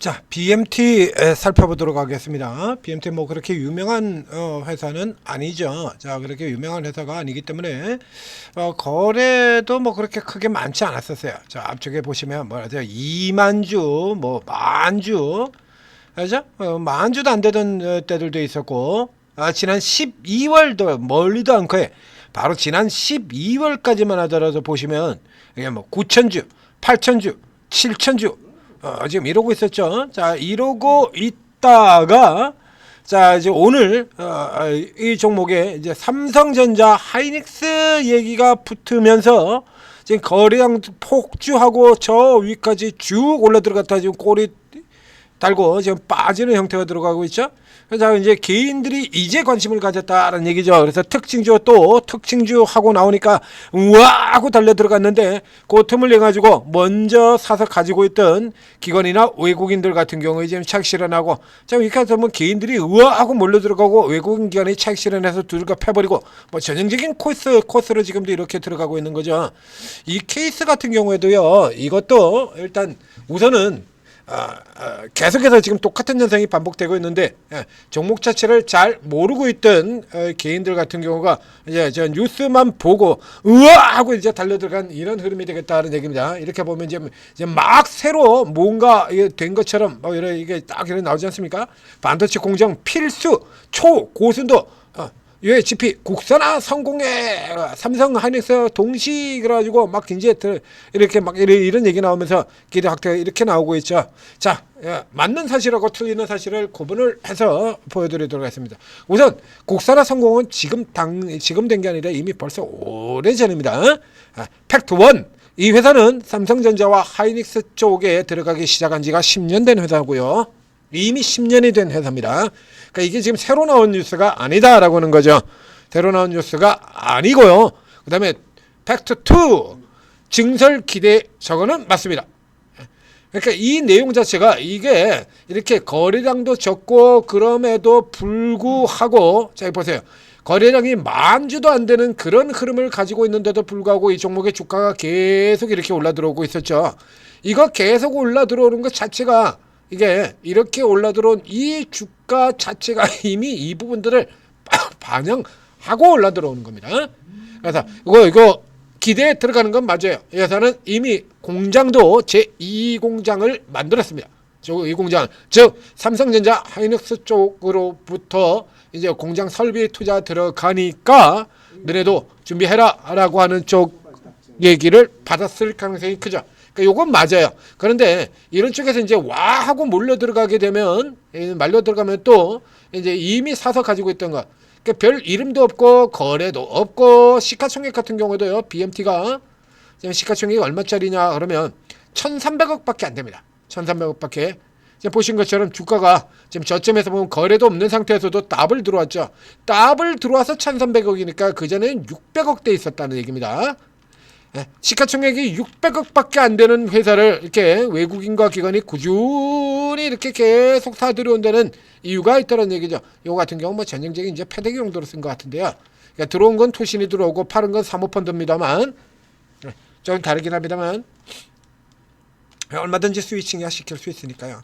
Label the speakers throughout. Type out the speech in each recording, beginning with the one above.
Speaker 1: 자, BMT 살펴보도록 하겠습니다. BMT 뭐 그렇게 유명한 회사는 아니죠. 자, 그렇게 유명한 회사가 아니기 때문에 거래도 뭐 그렇게 크게 많지 않았었어요. 자, 앞쪽에 보시면 뭐라죠? 2만 주, 뭐 만주, 그죠? 만주도 안 되던 때들도 있었고, 지난 12월도 멀리도 않고 바로 지난 12월까지만 하더라도 보시면 이게 뭐 9천주, 8천주, 7천주 지금 이러고 있었죠. 자, 이러고 있다가 자, 이제 오늘 이 종목에 이제 삼성전자 하이닉스 얘기가 붙으면서 지금 거래량 폭주하고 저 위까지 쭉 올라 들어갔다 지금 꼬리 달고 지금 빠지는 형태가 들어가고 있죠. 그래서 이제 개인들이 이제 관심을 가졌다라는 얘기죠. 그래서 특징주 또 특징주 하고 나오니까 우와 하고 달려 들어갔는데 그 틈을 내 가지고 먼저 사서 가지고 있던 기관이나 외국인들 같은 경우에 지금 차익 실현하고 자 이렇게 해서 뭐 개인들이 우와 하고 몰려 들어가고 외국인 기관이 차익 실현해서 두들겨 패버리고 뭐 전형적인 코스로 지금도 이렇게 들어가고 있는 거죠. 이 케이스 같은 경우에도요. 이것도 일단 우선은 계속해서 지금 똑같은 현상이 반복되고 있는데 종목 자체를 잘 모르고 있던 개인들 같은 경우가 이제 저 뉴스만 보고 우와 하고 이제 달려들어간 이런 흐름이 되겠다는 얘기입니다. 이렇게 보면 이제 막 새로 뭔가 된 것처럼 이런 이게 딱 이런 나오지 않습니까? 반도체 공정 필수 초고순도 UHP 국산화 성공해 삼성 하이닉스 동시 그래가지고 막 이제 이렇게 막 이런 얘기 나오면서 기대 확대가 이렇게 나오고 있죠. 자, 맞는 사실하고 틀리는 사실을 구분을 해서 보여드리도록 하겠습니다. 우선 국산화 성공은 지금 된 게 아니라 이미 벌써 오래 전입니다. 팩트 1. 이 회사는 삼성전자와 하이닉스 쪽에 들어가기 시작한 지가 10년 된 회사고요. 이미 10년이 된 회사입니다. 그러니까 이게 지금 새로 나온 뉴스가 아니다라고 하는 거죠. 새로 나온 뉴스가 아니고요. 그 다음에 팩트 2 증설 기대 저거는 맞습니다. 그러니까 이 내용 자체가 이게 이렇게 거래량도 적고 그럼에도 불구하고 자 보세요. 거래량이 만주도 안 되는 그런 흐름을 가지고 있는데도 불구하고 이 종목의 주가가 계속 이렇게 올라 들어오고 있었죠. 이거 계속 올라 들어오는 것 자체가 이게 이렇게 올라 들어온 이 주가 자체가 이미 이 부분들을 반영하고 올라 들어오는 겁니다. 그래서 이거 기대에 들어가는 건 맞아요. 이 회사는 이미 공장도 제2공장을 만들었습니다. 이 공장, 즉 삼성전자 하이닉스 쪽으로부터 이제 공장 설비 투자 들어가니까 너네도 준비해라라고 하는 쪽 얘기를 받았을 가능성이 크죠. 그러니까 요건 맞아요. 그런데 이런 쪽에서 이제 와 하고 몰려 들어가게 되면 말려 들어가면 또 이제 이미 사서 가지고 있던 거. 그러니까 별 이름도 없고 거래도 없고 시가총액 같은 경우도요. BMT가 지금 시가총액이 얼마짜리냐 그러면 1,300억밖에 안 됩니다. 1,300억밖에. 지금 보신 것처럼 주가가 지금 저점에서 보면 거래도 없는 상태에서도 더블 들어왔죠. 더블 들어와서 1,300억이니까 그전에는 600억대 있었다는 얘기입니다. 시가총액이 600억밖에 안 되는 회사를 이렇게 외국인과 기관이 꾸준히 이렇게 계속 사들여온다는 이유가 있다는 얘기죠. 이거 같은 경우 뭐 전형적인 이제 패대기 용도로 쓴 것 같은데요. 그러니까 들어온 건 토신이 들어오고 파는 건 사모펀드입니다만 좀 다르긴 합니다만 얼마든지 스위칭이 시킬 수 있으니까요.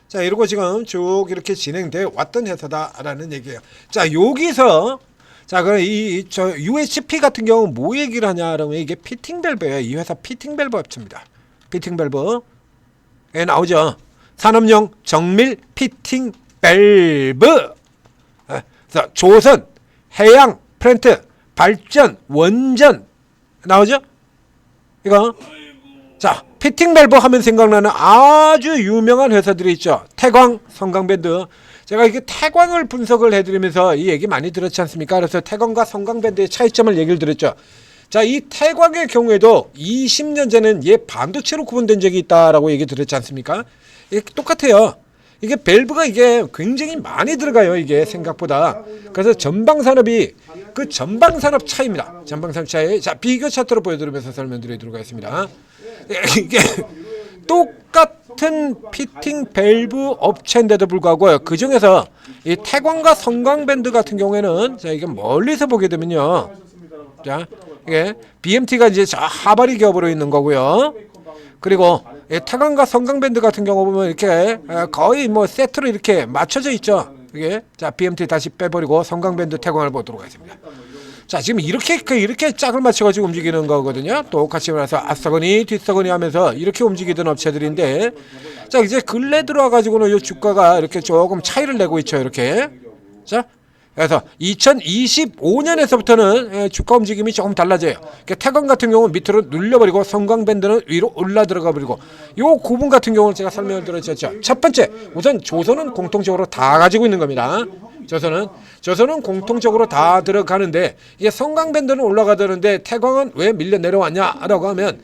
Speaker 1: 자, 이러고 지금 쭉 이렇게 진행돼 왔던 회사다라는 얘기예요. 자, 여기서 자, 그럼 저 UHP 같은 경우 뭐 얘기를 하냐 그러면 이게 피팅 밸브예요. 이 회사 피팅 밸브 업체입니다. 피팅 밸브에 나오죠. 산업용 정밀 피팅 밸브. 그래서 조선, 해양, 플랜트, 발전, 원전 나오죠? 이거. 자, 피팅 밸브 하면 생각나는 아주 유명한 회사들이 있죠. 태광, 성강밴드. 제가 이게 태광을 분석을 해드리면서 이 얘기 많이 들었지 않습니까? 그래서 태광과 성강밴드의 차이점을 얘기를 드렸죠. 자, 이 태광의 경우에도 20년 전엔 얘 반도체로 구분된 적이 있다라고 얘기 드렸지 않습니까? 이게 똑같아요. 이게 밸브가 이게 굉장히 많이 들어가요. 이게 생각보다. 그래서 전방산업이 그 전방산업 차이입니다. 전방산업 차이. 자, 비교 차트로 보여드리면서 설명드리도록 하겠습니다. 이게 똑같은 피팅 밸브 업체인데도 불구하고 그 중에서 이 태광과 성광밴드 같은 경우에는 자, 이게 멀리서 보게 되면요. 자, 이게 BMT가 이제 저 하바리 기업으로 있는 거고요. 그리고 태광과 성광밴드 같은 경우 보면 이렇게 거의 뭐 세트로 이렇게 맞춰져 있죠. 이게 자 BMT 다시 빼버리고 성광밴드 태광을 보도록 하겠습니다. 자 지금 이렇게 짝을 맞춰가지고 움직이는 거거든요. 똑같이 말해서 앞서거니 뒤서거니 하면서 이렇게 움직이던 업체들인데 자 이제 근래 들어와가지고는 이 주가가 이렇게 조금 차이를 내고 있죠. 이렇게 자 그래서 2025년에서부터는 주가 움직임이 조금 달라져요. 태광 같은 경우는 밑으로 눌려버리고 성광밴드는 위로 올라 들어가 버리고 요 구분 같은 경우는 제가 설명을 드렸죠. 첫 번째 우선 조선은 공통적으로 다 가지고 있는 겁니다. 조선은 공통적으로 다 들어가는데 이게 성광밴드는 올라가더는데 태광은 왜 밀려 내려왔냐라고 하면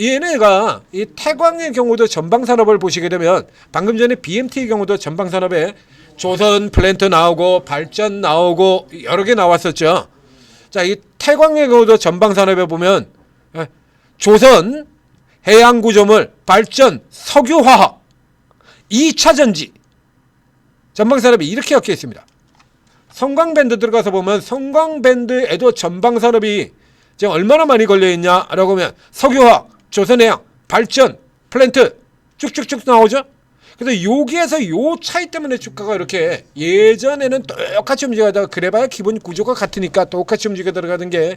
Speaker 1: 얘네가 이 태광의 경우도 전방산업을 보시게 되면 방금 전에 BMT의 경우도 전방산업에 조선 플랜트 나오고 발전 나오고 여러 개 나왔었죠. 자, 이 태광의 경우도 전방산업에 보면 조선, 해양구조물, 발전, 석유화학, 2차전지 전방산업이 이렇게 엮여 있습니다. 성광밴드 들어가서 보면 성광밴드에도 전방산업이 지금 얼마나 많이 걸려있냐라고 하면 석유화학, 조선해양, 발전, 플랜트 쭉쭉쭉 나오죠. 그래서 여기에서 요 차이 때문에 주가가 이렇게 예전에는 똑같이 움직여다가 그래봐야 기본 구조가 같으니까 똑같이 움직여 들어가던 게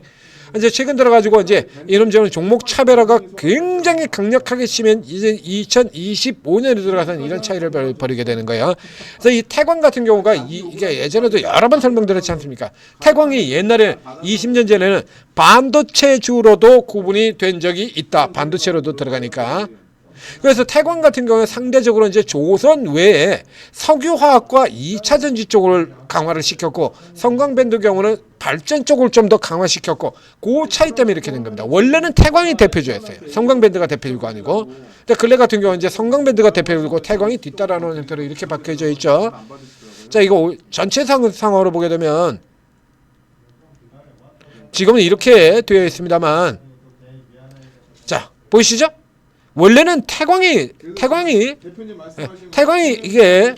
Speaker 1: 이제 최근 들어가지고 이제 이놈저놈 종목 차별화가 굉장히 강력하게 심한 이제 2025년에 들어가서는 이런 차이를 벌이게 되는 거예요. 그래서 이 태광 같은 경우가 이게 예전에도 여러 번 설명드렸지 않습니까? 태광이 옛날에 20년 전에는 반도체주로도 구분이 된 적이 있다. 반도체로도 들어가니까. 그래서 태광 같은 경우는 상대적으로 이제 조선 외에 석유화학과 2차전지 쪽을 강화를 시켰고 성광밴드 경우는 발전 쪽을 좀 더 강화시켰고 그 차이 때문에 이렇게 된 겁니다. 원래는 태광이 대표주였어요. 성광밴드가 대표주가 아니고. 근데 근래 같은 경우는 이제 성광밴드가 대표주고 태광이 뒤따라오는 형태로 이렇게 바뀌어져 있죠. 자 이거 전체 상황으로 보게 되면 지금은 이렇게 되어 있습니다만 자 보이시죠? 원래는 태광이 이게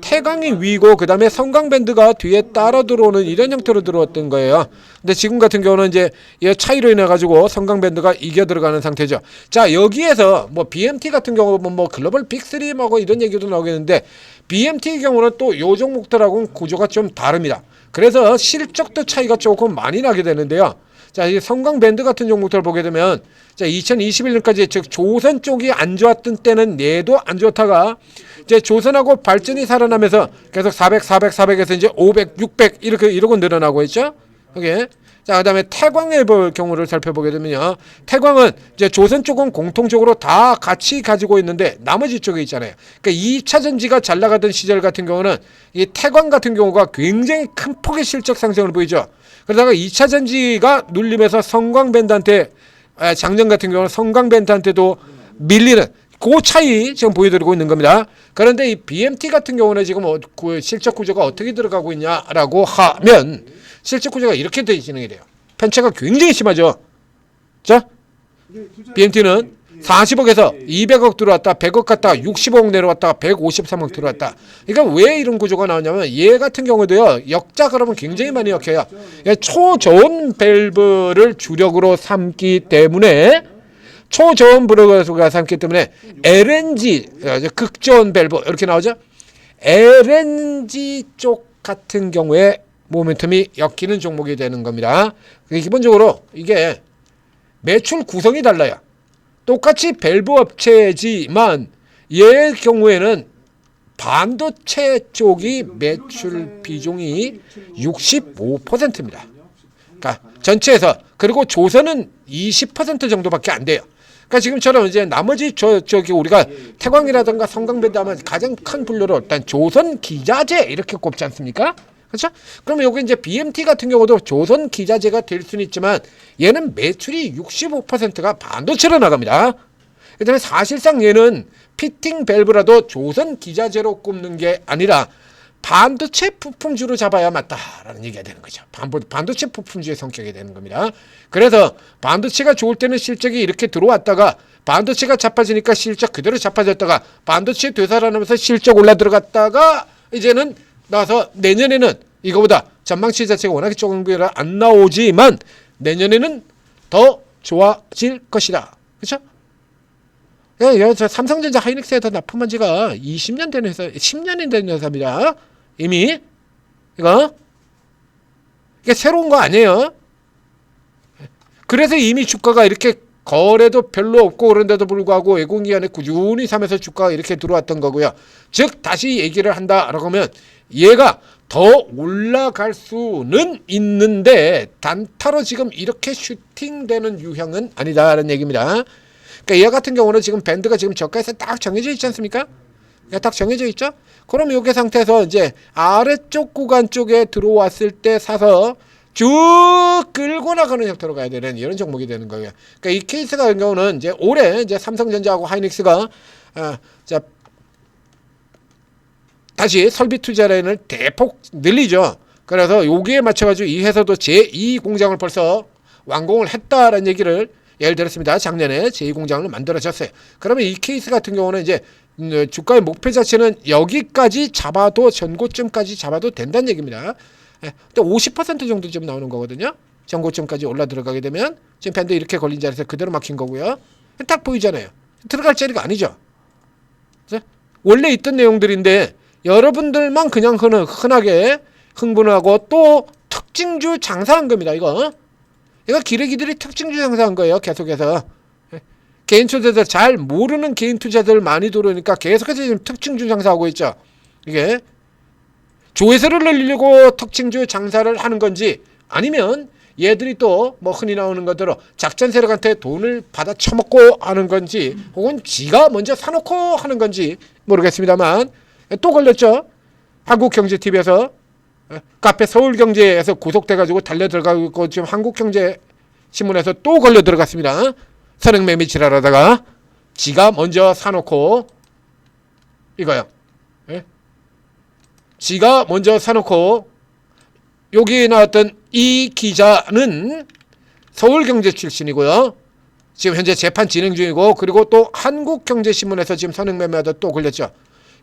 Speaker 1: 태광이 위고 그 다음에 성광밴드가 뒤에 따라 들어오는 이런 형태로 들어왔던 거예요. 근데 지금 같은 경우는 이제 이 차이로 인해 가지고 성광밴드가 이겨 들어가는 상태죠. 자 여기에서 뭐 BMT 같은 경우 뭐 글로벌 빅3 뭐 이런 얘기도 나오겠는데 BMT의 경우는 또 요 종목들하고는 구조가 좀 다릅니다. 그래서 실적도 차이가 조금 많이 나게 되는데요. 자, 이 성광밴드 같은 종목들을 보게 되면 자, 2021년까지 즉 조선 쪽이 안 좋았던 때는 얘도 안 좋다가 이제 조선하고 발전이 살아나면서 계속 400에서 이제 500, 600 이러고 늘어나고 있죠. 오케이. 자, 그다음에 태광의 경우를 살펴보게 되면요. 태광은 이제 조선 쪽은 공통적으로 다 같이 가지고 있는데 나머지 쪽에 있잖아요. 그러니까 2차 전지가 잘 나가던 시절 같은 경우는 이 태광 같은 경우가 굉장히 큰 폭의 실적 상승을 보이죠. 그러다가 2차 전지가 눌리면서 성광밴드한테 작년 같은 경우는 성광밴드한테도 밀리는 그 차이 지금 보여드리고 있는 겁니다. 그런데 이 BMT 같은 경우는 지금 그 실적 구조가 어떻게 들어가고 있냐라고 하면 실적 구조가 이렇게 진행이 돼요. 편차가 굉장히 심하죠. 자, BMT는 40억에서 200억 들어왔다, 100억 갔다가 65억 내려왔다가 153억 들어왔다. 그러니까 왜 이런 구조가 나오냐면 얘 같은 경우도요. 역자 그러면 굉장히 많이 역해요. 초저온 밸브를 주력으로 삼기 때문에 초저온 밸브가 삼기 때문에 LNG 극저온 밸브 이렇게 나오죠. LNG 쪽 같은 경우에 모멘텀이 엮이는 종목이 되는 겁니다. 기본적으로 이게 매출 구성이 달라요. 똑같이 밸브 업체지만 얘의 경우에는 반도체 쪽이 매출 비중이 65%입니다. 그러니까 전체에서 그리고 조선은 20% 정도밖에 안 돼요. 그러니까 지금처럼 이제 나머지 저기 우리가 태광이라든가 성광밴드 하면 가장 큰 분류로 일단 조선 기자재 이렇게 꼽지 않습니까? 그렇죠? 그러면 여기 이제 BMT 같은 경우도 조선 기자재가 될 수는 있지만 얘는 매출이 65%가 반도체로 나갑니다. 그다음에 사실상 얘는 피팅 밸브라도 조선 기자재로 꼽는 게 아니라 반도체 부품주로 잡아야 맞다라는 얘기가 되는 거죠. 반도체 부품주의 성격이 되는 겁니다. 그래서 반도체가 좋을 때는 실적이 이렇게 들어왔다가 반도체가 자빠지니까 실적 그대로 자빠졌다가 반도체 되살아나면서 실적 올라 들어갔다가 이제는 나와서 내년에는 이거보다 전망치 자체가 워낙에 조금 안 나오지만 내년에는 더 좋아질 것이다. 그렇죠? 저 삼성전자 하이닉스에서 납품한 지가 20년 된 회사, 10년이 된 회사입니다. 이미 이게 새로운 거 아니에요. 그래서 이미 주가가 이렇게 거래도 별로 없고 그런데도 불구하고 외국인기관에 꾸준히 사면서 주가가 이렇게 들어왔던 거고요. 즉 다시 얘기를 한다라고 하면 얘가 더 올라갈 수는 있는데 단타로 지금 이렇게 슈팅되는 유형은 아니다라는 얘기입니다. 그러니까 얘 같은 경우는 지금 밴드가 지금 저가에서 딱 정해져 있지 않습니까? 딱 정해져 있죠? 그럼 요게 상태에서 이제 아래쪽 구간 쪽에 들어왔을 때 사서 쭉 끌고 나가는 형태로 가야 되는 이런 종목이 되는 거예요. 그러니까 이 케이스 같은 경우는 이제 올해 이제 삼성전자하고 하이닉스가 자 다시 설비 투자 라인을 대폭 늘리죠. 그래서 여기에 맞춰가지고 이 회사도 제2 공장을 벌써 완공을 했다라는 얘기를 예를 들었습니다. 작년에 제2공장을 만들어졌어요. 그러면 이 케이스 같은 경우는 이제 주가의 목표 자체는 여기까지 잡아도 전고점까지 잡아도 된다는 얘기입니다. 또 50% 정도 좀 나오는 거거든요. 전고점까지 올라 들어가게 되면 지금 밴드 이렇게 걸린 자리에서 그대로 막힌 거고요. 딱 보이잖아요. 들어갈 자리가 아니죠. 원래 있던 내용들인데 여러분들만 그냥 흔하게 흥분하고 또 특징주 장사한 겁니다. 이거 기레기들이 특징주 장사한 거예요. 계속해서 개인 투자자들 잘 모르는 개인 투자자들 많이 들어오니까 계속해서 지금 특징주 장사하고 있죠. 이게 조회수를 늘리려고 특징주 장사를 하는 건지 아니면 얘들이 또 뭐 흔히 나오는 것대로 작전 세력한테 돈을 받아 처먹고 하는 건지 혹은 지가 먼저 사놓고 하는 건지 모르겠습니다만 또 걸렸죠. 한국경제TV에서 카페 서울경제에서 구속돼가지고 달려 들어가고 있고 지금 한국경제신문에서 또 걸려 들어갔습니다. 선행매매 지랄하다가 지가 먼저 사놓고 이거요. 지가 먼저 사놓고 여기 나왔던 이 기자는 서울경제 출신이고요. 지금 현재 재판 진행 중이고 그리고 또 한국경제신문에서 지금 선행매매하다 또 걸렸죠.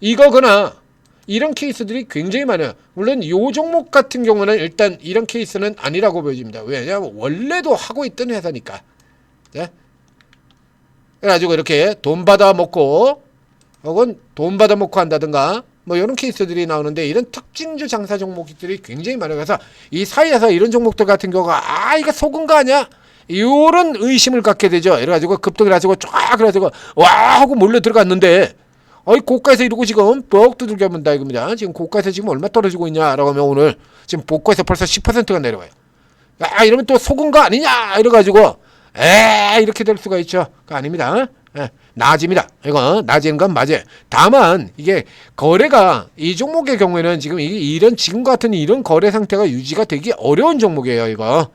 Speaker 1: 이거거나 이런 케이스들이 굉장히 많아요. 물론 이 종목 같은 경우는 일단 이런 케이스는 아니라고 보여집니다. 왜냐하면 원래도 하고 있던 회사니까. 네? 그래가지고 이렇게 돈 받아 먹고 혹은 돈 받아 먹고 한다든가 뭐 이런 케이스들이 나오는데 이런 특징주 장사 종목들이 굉장히 많아요. 그래서 이 사이에서 이런 종목들 같은 경우가 이거 속은 거 아니야? 이런 의심을 갖게 되죠. 이래가지고 급등을 하시고 쫙 그래가지고 와 하고 몰려 들어갔는데 고가에서 이러고 지금 뻑 두들겨 본다 이겁니다. 지금 고가에서 지금 얼마 떨어지고 있냐라고 하면 오늘 지금 고가에서 벌써 10%가 내려와요. 이러면 또 속은 거 아니냐 이래가지고 이렇게 될 수가 있죠. 그거 아닙니다. 낮입니다. 이거 낮은 건 맞아요. 다만 이게 거래가 이 종목의 경우에는 지금 이런 지금 같은 이런 거래 상태가 유지가 되기 어려운 종목이에요.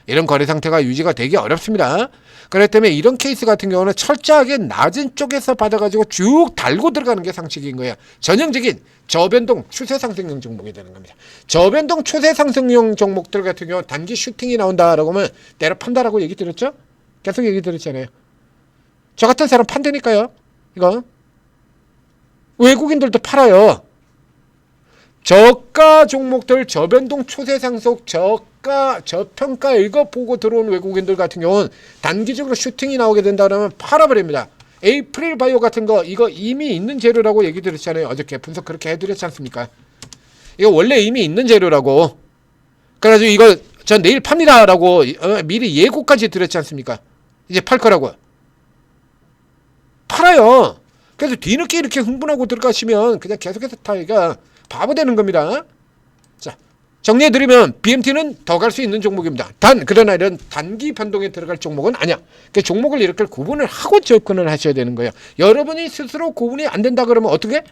Speaker 1: 이런 거래 상태가 유지가 되기 어렵습니다. 그렇기 때문에 이런 케이스 같은 경우는 철저하게 낮은 쪽에서 받아가지고 쭉 달고 들어가는 게 상식인 거예요. 전형적인 저변동 추세 상승형 종목이 되는 겁니다. 저변동 추세 상승형 종목들 같은 경우 단기 슈팅이 나온다라고 하면 때려 판다라고 얘기 드렸죠? 계속 얘기 드렸잖아요. 저 같은 사람 판다니까요. 이거 외국인들도 팔아요. 저가 종목들 저변동 추세 상속 저평가 이거 보고 들어온 외국인들 같은 경우는 단기적으로 슈팅이 나오게 된다 그러면 팔아버립니다. 에이프릴 바이오 같은 거 이거 이미 있는 재료라고 얘기 드렸잖아요. 어저께 분석 그렇게 해드렸지 않습니까? 이거 원래 이미 있는 재료라고. 그래가지고 이거 전 내일 팝니다 라고 미리 예고까지 드렸지 않습니까? 이제 팔 거라고요. 팔아요. 그래서 뒤늦게 이렇게 흥분하고 들어가시면 그냥 계속해서 타기가 바보 되는 겁니다. 자, 정리해드리면 BMT는 더 갈 수 있는 종목입니다. 그러나 이런 단기 변동에 들어갈 종목은 아니야. 그 종목을 이렇게 구분을 하고 접근을 하셔야 되는 거예요. 여러분이 스스로 구분이 안 된다 그러면 어떻게?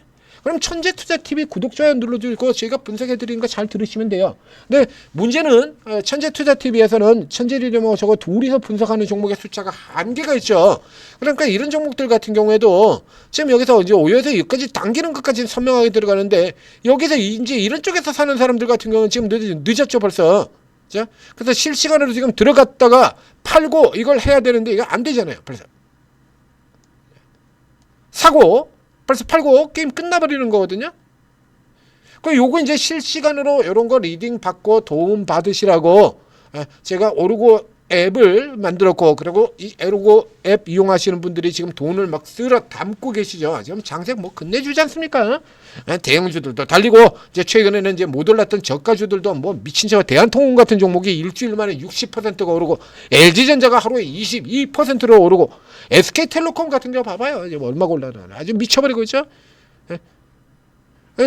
Speaker 1: 그럼 천재투자TV 구독, 좋아요 눌러주고 제가 분석해드리는 거 잘 들으시면 돼요. 근데 문제는 천재투자TV에서는 천재리려면 저거 둘이서 분석하는 종목의 숫자가 한계가 있죠. 그러니까 이런 종목들 같은 경우에도 지금 여기서 이제 5에서 6까지 당기는 것까지는 선명하게 들어가는데 여기서 이제 이런 쪽에서 사는 사람들 같은 경우는 지금 늦었죠 벌써. 자, 그래서 실시간으로 지금 들어갔다가 팔고 이걸 해야 되는데 이거 안 되잖아요 벌써. 사고 벌써 팔고 게임 끝나버리는 거거든요. 그 요거 이제 실시간으로 이런 거 리딩 받고 도움 받으시라고 제가 오르고 앱을 만들었고, 그리고 이 에르고 앱 이용하시는 분들이 지금 돈을 막 쓸어 담고 계시죠. 지금 장세 뭐 끝내주지 않습니까? 대형주들도 달리고, 이제 최근에는 이제 못 올랐던 저가주들도 뭐 미친 저 대한통운 같은 종목이 일주일 만에 60%가 오르고, LG전자가 하루에 22%로 오르고, SK텔레콤 같은 경우 봐봐요. 이제 얼마 올라나 아주 미쳐버리고 있죠.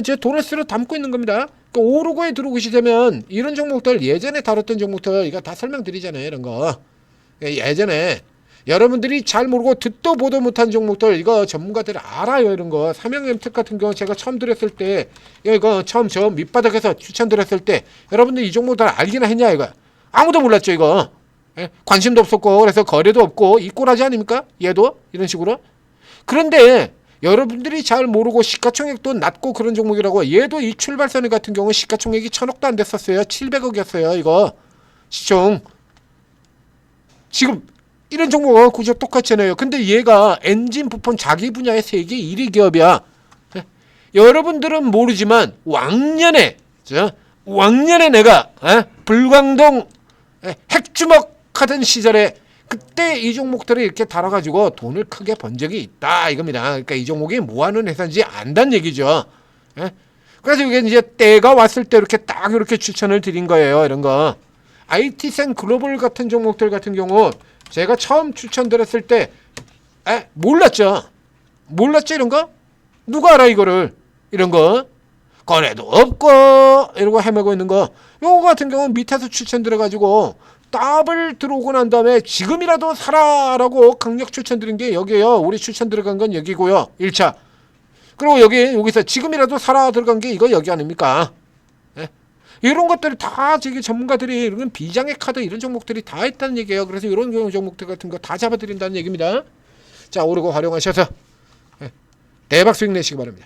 Speaker 1: 제 돈을 쓸어 담고 있는 겁니다. 그러니까 오르고에 들어오시 되면 이런 종목들 예전에 다뤘던 종목들 이거 다 설명드리잖아요. 이런 거 예전에 여러분들이 잘 모르고 듣도 보도 못한 종목들 이거 전문가들이 알아요. 이런 거 삼양엠텍 같은 경우 제가 처음 드렸을 때 이거 처음 저 밑바닥에서 추천드렸을 때 여러분들 이 종목들 알기나 했냐 이거 아무도 몰랐죠. 이거 관심도 없었고 그래서 거래도 없고 이 꼴하지 아닙니까? 얘도 이런 식으로. 그런데 여러분들이 잘 모르고 시가총액도 낮고 그런 종목이라고 얘도 이 출발선회 같은 경우 시가총액이 1000억도 안 됐었어요. 700억이었어요. 이거 시총. 지금 이런 종목은 구조 똑같잖아요. 근데 얘가 엔진 부품 자기 분야의 세계 1위 기업이야. 여러분들은 모르지만 왕년에 내가 불광동 핵주먹 하던 시절에 그때 이 종목들을 이렇게 달아가지고 돈을 크게 번 적이 있다 이겁니다. 그러니까 이 종목이 뭐 하는 회사인지 안다는 얘기죠. 그래서 이게 이제 때가 왔을 때 이렇게 딱 이렇게 추천을 드린 거예요. 이런 거. IT센 글로벌 같은 종목들 같은 경우 제가 처음 추천드렸을 때 몰랐죠. 이런 거? 누가 알아 이거를. 이런 거. 거래도 없고 이러고 헤매고 있는 거. 요거 같은 경우는 밑에서 추천드려가지고 더블 들어오고 난 다음에 지금이라도 사라라고 강력 추천드린 게 여기에요. 우리 추천 들어간 건 여기고요. 1차. 그리고 여기서 지금이라도 사라 들어간 게 이거 여기 아닙니까? 이런 것들이 다 저기 전문가들이 이런 비장의 카드 이런 종목들이 다 있다는 얘기예요. 그래서 이런 종목들 같은 거 다 잡아드린다는 얘기입니다. 자, 오르고 활용하셔서 대박 수익 내시기 바랍니다.